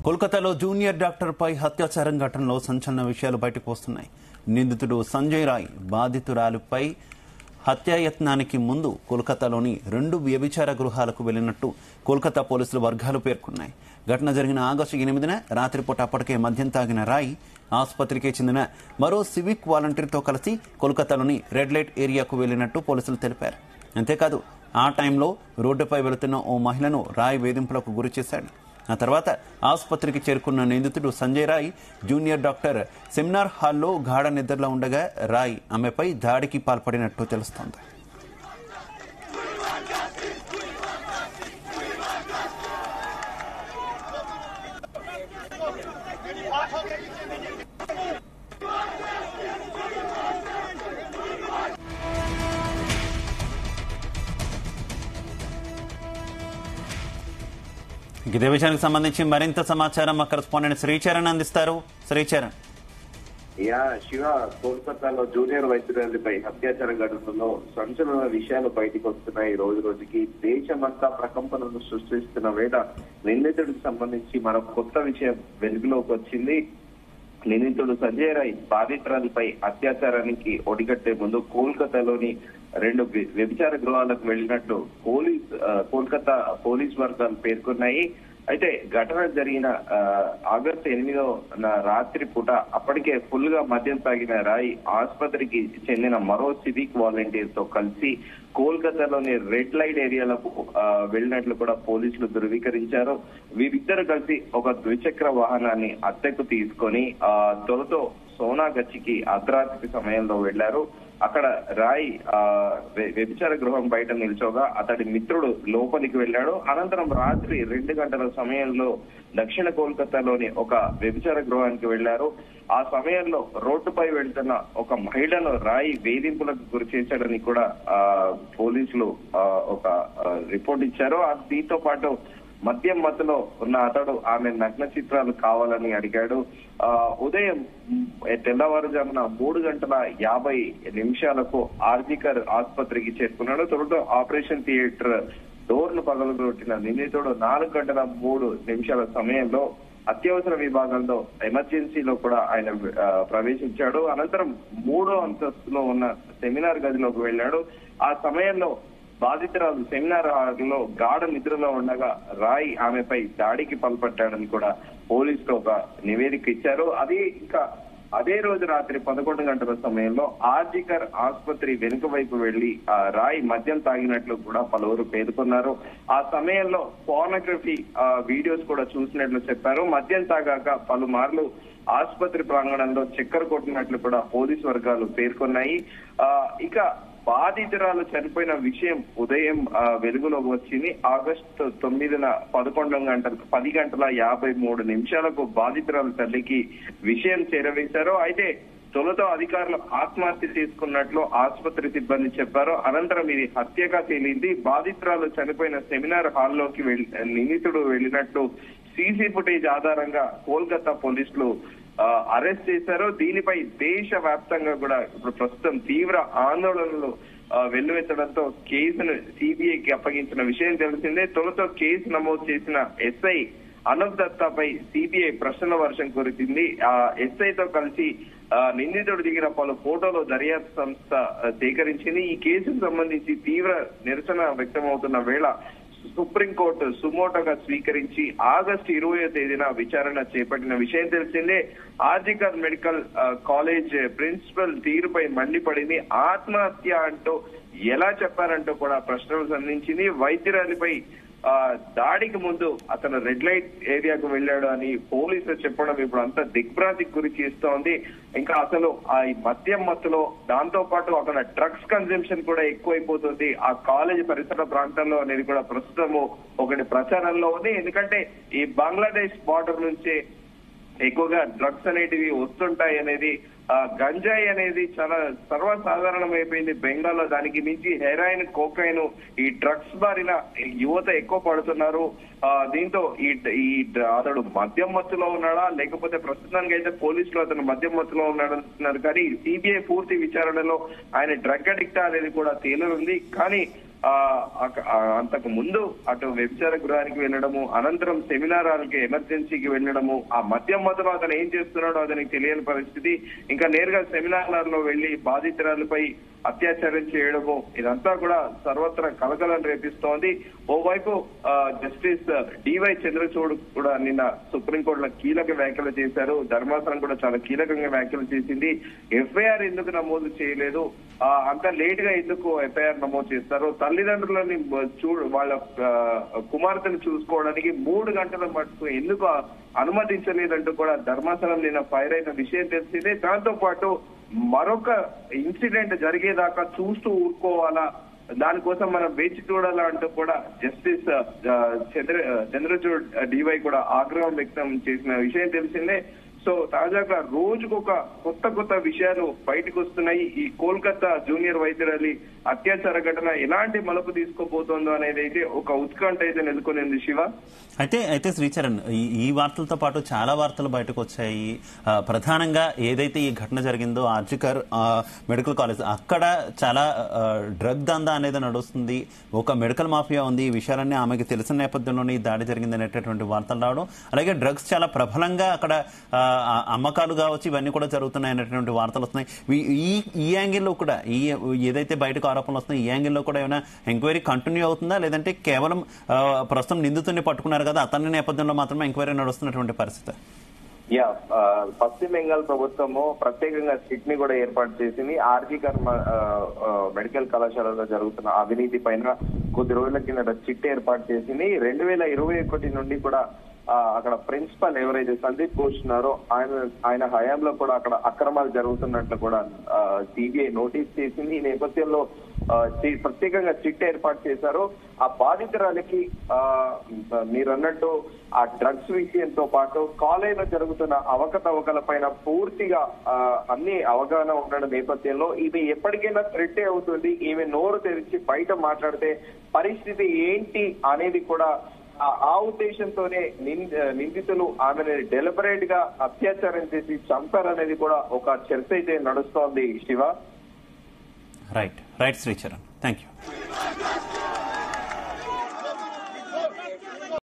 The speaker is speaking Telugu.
కోల్కతాలో జూనియర్ డాక్టర్పై అత్యాచారం ఘటనలో సంచలన విషయాలు బయటకు వస్తున్నాయి. నిందితుడు సంజయ్ రాయ్ బాధితురాలిపై హత్యాయత్నానికి ముందు కోల్కతాలోని 2 వ్యభిచార గృహాలకు వెళ్లినట్టు కోల్కతా పోలీసులు వర్గాలు పేర్కొన్నాయి. ఘటన జరిగిన ఆగస్టు 8న రాత్రిపూట అప్పటికే మద్యం తాగిన రాయ్ ఆసుపత్రికి చెందిన మరో సివిక్ వాలంటీర్తో కలిసి కోల్కతాలోని రెడ్ లైట్ ఏరియాకు వెళ్లినట్టు పోలీసులు తెలిపారు. అంతేకాదు ఆ టైంలో రోడ్డుపై వెళుతున్న ఓ మహిళను రాయ్ వేధింపులకు గురి చేశాడు. ఆ తర్వాత ఆసుపత్రికి చేరుకున్న నిందితుడు Sanjay Roy junior doctor seminar హాల్లో గాఢ నిద్రలో ఉండగా రాయ్ ఆమెపై దాడికి పాల్పడినట్టు తెలుస్తోంది. ఇదే విషయానికి సంబంధించి మరింత సమాచారం మా కరెస్పాండెంట్ శ్రీచరణ్ అందిస్తారు. శ్రీచరణ్. శివ, కోల్కతాలో జూనియర్ వైద్యురాలిపై అత్యాచార ఘటనలో సంచలన విషయాలు బయటకు వస్తున్నాయి. రోజు రోజుకి దేశమంతా ప్రకంపనలు సృష్టిస్తున్న వేళ నిందితుడికి సంబంధించి మరొక కొత్త విషయం వెలుగులోకి వచ్చింది. నిందితుడు సంజయ్ రాయ్ బాధితురాలిపై అత్యాచారానికి ఒడిగట్టే ముందు కోల్కతాలోని 2 వ్యభిచార గృహాలకు వెళ్లినట్లు కోల్కతా పోలీస్ వర్గాలు పేర్కొన్నాయి. అయితే ఘటన జరిగిన ఆగస్టు 8న రాత్రి పూట అప్పటికే ఫుల్ గా మద్యం తాగిన రాయ్ ఆసుపత్రికి చెందిన మరో సివిక్ వాలంటీర్ తో కలిసి కోల్కతాలోని రెడ్ లైట్ ఏరియాలకు వెళ్ళినట్లు కూడా పోలీసులు ధృవీకరించారు. వీరిద్దరు కలిసి ఒక ద్విచక్ర వాహనాన్ని అద్దెకు తీసుకొని తొలతో సోనాగచ్చికి అర్ధరాత్రి సమయంలో వెళ్లారు. అక్కడ రాయ్ వ్యభిచార గృహం బయట నిల్చోగా అతడి మిత్రుడు లోపలికి వెళ్లాడు. అనంతరం రాత్రి 2 గంటల సమయంలో దక్షిణ కోల్కతాలోని ఒక వ్యభిచార గృహానికి వెళ్లారు. ఆ సమయంలో రోడ్డుపై వెళ్తున్న ఒక మహిళను రాయ్ వేధింపులకు గురి చేశాడని కూడా పోలీసులు ఒక రిపోర్ట్ ఇచ్చారు. దీంతో పాటు మద్యం మత్తులో ఉన్న అతడు ఆమె నగ్న చిత్రాలు కావాలని అడిగాడు. ఉదయం తెల్లవారుజామున 3:50 ఆర్జికర్ ఆసుపత్రికి చేరుకున్నాడు. తొలుత ఆపరేషన్ థియేటర్ డోర్ ను పగలగొట్టిన నిందితుడు 4:03 సమయంలో అత్యవసర విభాగంలో ఎమర్జెన్సీలో కూడా ఆయన ప్రవేశించాడు. అనంతరం 3వ అంతస్తులో ఉన్న సెమినార్ గదిలోకి వెళ్లాడు. ఆ సమయంలో బాధితురాలు సెమినార్ హాల్లో గాఢ నిద్రలో ఉండగా రాయ్ ఆమెపై దాడికి పాల్పడ్డాడని కూడా పోలీసులు ఒక నివేదిక ఇచ్చారు. అదే రోజు రాత్రి 11 గంటల సమయంలో ఆర్జికర్ ఆసుపత్రి వెనుక వైపు వెళ్లి రాయ్ మద్యం తాగినట్లు కూడా పలువురు పేర్కొన్నారు. ఆ సమయంలో పోర్నోగ్రఫీ వీడియోస్ కూడా చూసినట్లు చెప్పారు. మద్యం తాగాక పలుమార్లు ఆసుపత్రి ప్రాంగణంలో చక్కర కొట్టినట్లు కూడా పోలీసు వర్గాలు పేర్కొన్నాయి. ఇక బాధితురాలు చనిపోయిన విషయం ఉదయం వెలుగులోకి వచ్చింది. ఆగస్టు 9న 10:53 బాధితురాలు తల్లికి విషయం చేరవేశారు. అయితే తొలుత అధికారులు ఆత్మహత్య చేసుకున్నట్లు ఆసుపత్రి సిబ్బంది చెప్పారు. అనంతరం ఇది హత్యగా తేలింది. బాధితురాలు చనిపోయిన సెమినార్ హాల్లోకి నిందితుడు వెళ్లినట్లు సీసీ ఫుటేజ్ ఆధారంగా కోల్కతా పోలీసులు అరెస్ట్ చేశారు. దీనిపై దేశ వ్యాప్తంగా కూడా ఇప్పుడు ప్రస్తుతం తీవ్ర ఆందోళనలు వెల్లువెత్తడంతో కేసును సిబిఐకి అప్పగించిన విషయం తెలిసిందే. తొలుత కేసు నమోదు చేసిన ఎస్ఐ అనూప్ దత్తాపై సిబిఐ ప్రశ్నల వర్షం కురిసింది. ఆ ఎస్ఐతో కలిసి నిందితుడు దిగిన పలు ఫోటోలు దర్యాప్తు సంస్థ సేకరించింది. ఈ కేసుకు సంబంధించి తీవ్ర నిరసన వ్యక్తమవుతున్న వేళ సుప్రీంకోర్టు సుమోటోగా స్వీకరించి ఆగస్టు 20వ తేదీన విచారణ చేపట్టిన విషయం తెలిసిందే. ఆర్జికర్ మెడికల్ కాలేజ్ ప్రిన్సిపల్ తీరుపై మండిపడింది. ఆత్మహత్య అంటూ ఎలా చెప్పారంటూ కూడా ప్రశ్నలు సంధించింది. వైద్యురాలిపై దాడికి ముందు అతను రెడ్ లైట్ ఏరియాకు వెళ్లాడు అని పోలీసులు చెప్పడం ఇప్పుడు అంతా దిగ్భ్రాంతికి గురి చేస్తోంది. ఇంకా అసలు ఆ మద్యం మత్తులో దాంతో పాటు అక్కడ డ్రగ్స్ కన్సంప్షన్ కూడా ఎక్కువైపోతుంది ఆ కాలేజ్ పరిసర ప్రాంతాల్లో అనేది కూడా ప్రస్తుతము ఒకటి ప్రచారంలో ఉంది. ఎందుకంటే ఈ బంగ్లాదేశ్ బార్డర్ నుంచే ఎక్కువగా డ్రగ్స్ అనేటివి వస్తుంటాయి అనేది, గంజాయి అనేది చాలా సర్వసాధారణం అయిపోయింది బెంగాల్లో. దానికి మించి హెరాయిన్, కోకైన్, ఈ డ్రగ్స్ బారిన యువత ఎక్కువ పడుతున్నారు. దీంతో అతడు మద్యం మత్తులో ఉన్నాడా లేకపోతే ప్రస్తుతానికి అయితే పోలీసులు అతను మద్యం మత్తులో ఉన్నాడంటున్నారు. కానీ సిబిఐ పూర్తి విచారణలో ఆయన డ్రగ్ అడిక్ట్ అనేది కూడా తేలనుంది. కానీ అంతకు ముందు అటు వ్యభిచార గృహానికి వెళ్ళడము, అనంతరం సెమినార్కి ఎమర్జెన్సీకి వెళ్ళడము, ఆ మధ్యలో అతను ఏం చేస్తున్నాడో అతనికి తెలియని పరిస్థితి. ఇంకా నేరుగా సెమినార్లో వెళ్లి బాధితురాలపై అత్యాచారం చేయడము, ఇదంతా కూడా సర్వత్రా కలకలం రేపిస్తోంది. ఓవైపు జస్టిస్ డివై చంద్రచూడ్ కూడా నిన్న సుప్రీంకోర్టులో కీలక వ్యాఖ్యలు చేశారు. ధర్మాసనం కూడా చాలా కీలకంగా వ్యాఖ్యలు చేసింది. ఎఫ్ఐఆర్ ఎందుకు నమోదు చేయలేదు, అంత లేట్ గా ఎందుకు ఎఫ్ఐఆర్ నమోదు చేస్తారు, తల్లిదండ్రులని వాళ్ళ కుమార్తెను చూసుకోవడానికి 3 గంటల మటుకు ఎందుకు అనుమతించలేదంటూ కూడా ధర్మాసనం నిన్న ఫైర్ అయిన విషయం తెలిసిందే. దాంతో పాటు మరొక ఇన్సిడెంట్ జరిగేదాకా చూస్తూ ఊరుకోవాలా, దానికోసం మనం వేచి చూడాలా అంటూ కూడా జస్టిస్ చంద్రచూడ్ డివై కూడా ఆగ్రహం వ్యక్తం చేసిన విషయం తెలిసిందే. సో తాజాగా రోజుకొక కొత్త విషయాలు బయటకు వస్తున్నాయి. ఈ కోల్కతా జూనియర్ వైద్యురాలి అత్యాచార ఘటన ఎలాంటి మలుపు తీసుకోబోతోందో అనేది అయితే ఒక ఉత్కంఠ అయితే నెలకొనింది శివ. అయితే శ్రీచరణ్, ఈ వార్తలతో పాటు చాలా వార్తలు బయటకు వచ్చాయి. ప్రధానంగా ఏదైతే ఈ ఘటన జరిగిందో ఆర్జికర్ మెడికల్ కాలేజ్, అక్కడ చాలా డ్రగ్ దందా అనేది నడుస్తుంది. ఒక మెడికల్ మాఫియా ఉంది. ఈ విషయాలన్నీ ఆమెకి తెలిసిన నేపథ్యంలోనే ఈ దాడి జరిగింది అనేటటువంటి వార్తలు రావడం, అలాగే డ్రగ్స్ చాలా ప్రబలంగా అక్కడ అమ్మకాలు కావచ్చు, ఇవన్నీ కూడా జరుగుతున్నాయి అనేటువంటి వార్తలు వస్తున్నాయి. ఈ యాంగిల్లో కూడా ఏదైతే బయటకు ఆరోపణలు వస్తున్నాయి, ఈ యాంగిల్లో కూడా ఏమైనా ఎంక్వైరీ కంటిన్యూ అవుతుందా, లేదంటే కేవలం ప్రస్తుతం నిందితుడిని పట్టుకున్నారు కదా అతని నేపథ్యంలో మాత్రమే ఎంక్వైరీ నడుస్తున్నటువంటి పరిస్థితి? పశ్చిమ బెంగాల్ ప్రభుత్వము ప్రత్యేకంగా సిట్ ని కూడా ఏర్పాటు చేసింది. ఆర్జికర్ మెడికల్ కళాశాలలో జరుగుతున్న అవినీతి పైన కొద్ది రోజుల కిందట చిట్ ఏర్పాటు చేసింది. 2021 నుండి కూడా అక్కడ ప్రిన్సిపల్ ఎవరైతే సందీప్ ఘోష్ ఉన్నారో ఆయన హయాంలో కూడా అక్కడ అక్రమాలు జరుగుతున్నట్లు కూడా సిబిఐ నోటీస్ చేసింది. ఈ నేపథ్యంలో ప్రత్యేకంగా చిట్ ఏర్పాటు చేశారు. ఆ బాధితురాలకి మీరు అన్నట్టు ఆ డ్రగ్స్ విషయంతో పాటు కాలేజీలో జరుగుతున్న అవకతవకల పైన పూర్తిగా అన్ని అవగాహన ఉన్న నేపథ్యంలో ఇది ఎప్పటికైనా థ్రెట్ అవుతుంది, ఈమె నోరు తెరిచి బయట మాట్లాడితే పరిస్థితి ఏంటి అనేది కూడా ఆ ఉద్దేశంతోనే నిందితులు ఆమెను డెలిబరేట్ గా అత్యాచారం చేసి చంపారనేది కూడా ఒక చర్చ అయితే నడుస్తోంది Shiva. Right Sricharan, thank you.